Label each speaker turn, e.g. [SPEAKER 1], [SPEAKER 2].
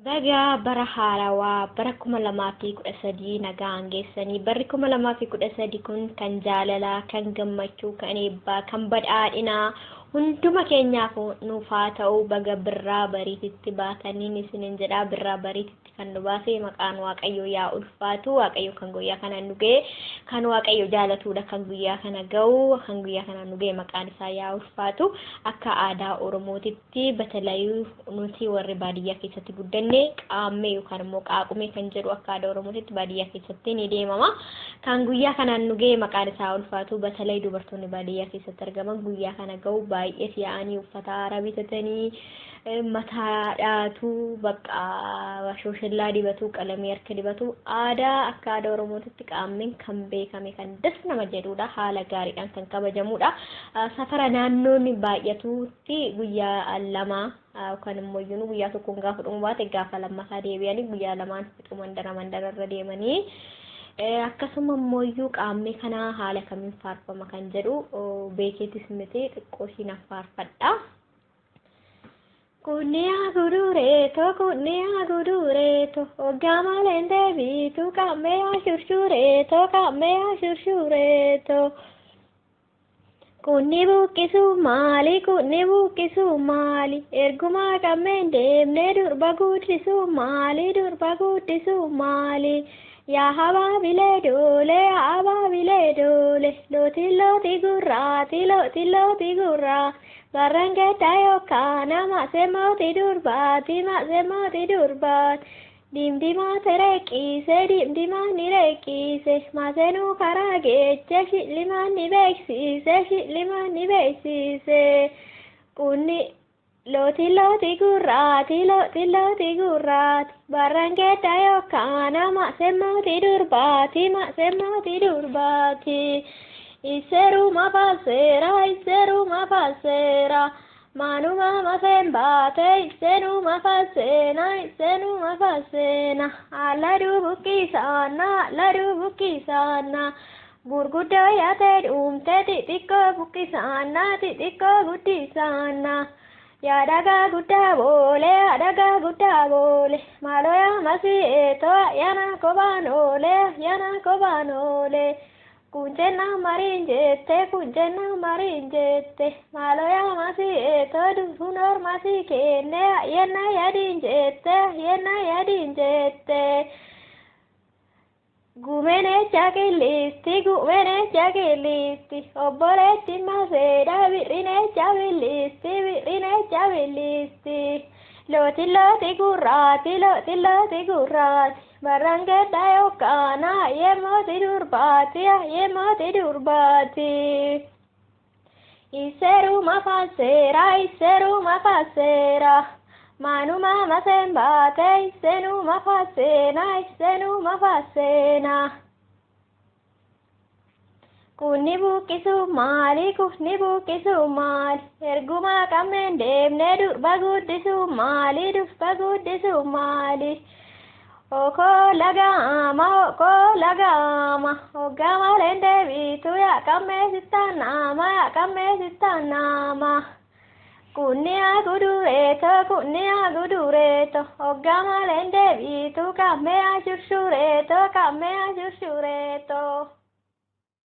[SPEAKER 1] Baga bara haarawaa bara 2013 nagaan geessanii barri 2013 kun kan jaalalaa kan gammachuu kan eebbaa kan badhaadhinaa hunduma keenyaaf nuuf haa ta'u baga birraa bariititti baataniin isiniin jedhaa birraa bariititti kan nu baasee maqaan waaqayyo yaa ulfaatu waaqayyo kan guyyaa kana nu ga'e kan waaqayyo jaalatudha kan guyyaa kana ga'u kan guyyaa kana nu ga'e maqaan isaa yaa ulfaatu akka aadaa oromootitti batalayuu nuti warri baadiyyaa keessatti guddanne qaammee yookaan immoo qaaqumee kan jedhu akka aadaa oromootitti baadiyyaa keessatti ni deemama kan guyyaa kana nu ga'e maqaan isaa ulfaatu batalay dubartoonni baadiyyaa keessatti argaman guyyaa kana ga'u baay'ee yaa'anii uffata aadaa bitatanii mataadhaatu bakka shoshellaa dibatu qalamii harka dibatu aadaa akka aadaa oromootitti qaammeen kan beekame kan das nama jedhudha haala gaariidhaan kan kabajamudha safara naannoon baay'atutti guyyaa lama kan immoo guyyaa tokkoon gaafa dhumu baate gaafa lammataa deebi'anii guyyaa lamaan fixu mandararra deemanii akkasuma immoo qaammee kana haala kamiin faarfama kan jedhu beekeetis miti xiqqoo siin faarfadha. Kunniyaa gudureeto ogama lende bitu qaammee ashursureeto kunni buqqisuu maali ergumaa qaammeen deemnee durba guddisuu maali yaa habaabilee doole looti gurraa barrangeetta yookaan masemooti durbaati dimdimaa dimdimaan ni reeqise masenuu karaa geeche shillimaan ni beeksise kunni looti gurraati barrangeetta yookaan masemooti durbaati Iseruma falsera manuma mafembate iseruma falsena aladu bukisana gurguddo yaate dhumte xixiqqo bukkisana guddisana yaadaga guddaa boole maloya masieto yana kobaanole kunjenna mariin jette maloya masieto dunor masi kenne yenna yadin jette gumene chakilisti obboleetti maseeda birrine chabilisti looti gurraati barrangeetta yookaan yemooti durbaati iseruma falsera manuma masembate isenuma falsena kunni buqqisuu maali ergumaa qaammeen deemnee durba guddisuu maali Oko lagama ogama lende bitu ya kamme sitanama kunniya gudureeto ogama lende bitu kamme ashursureeto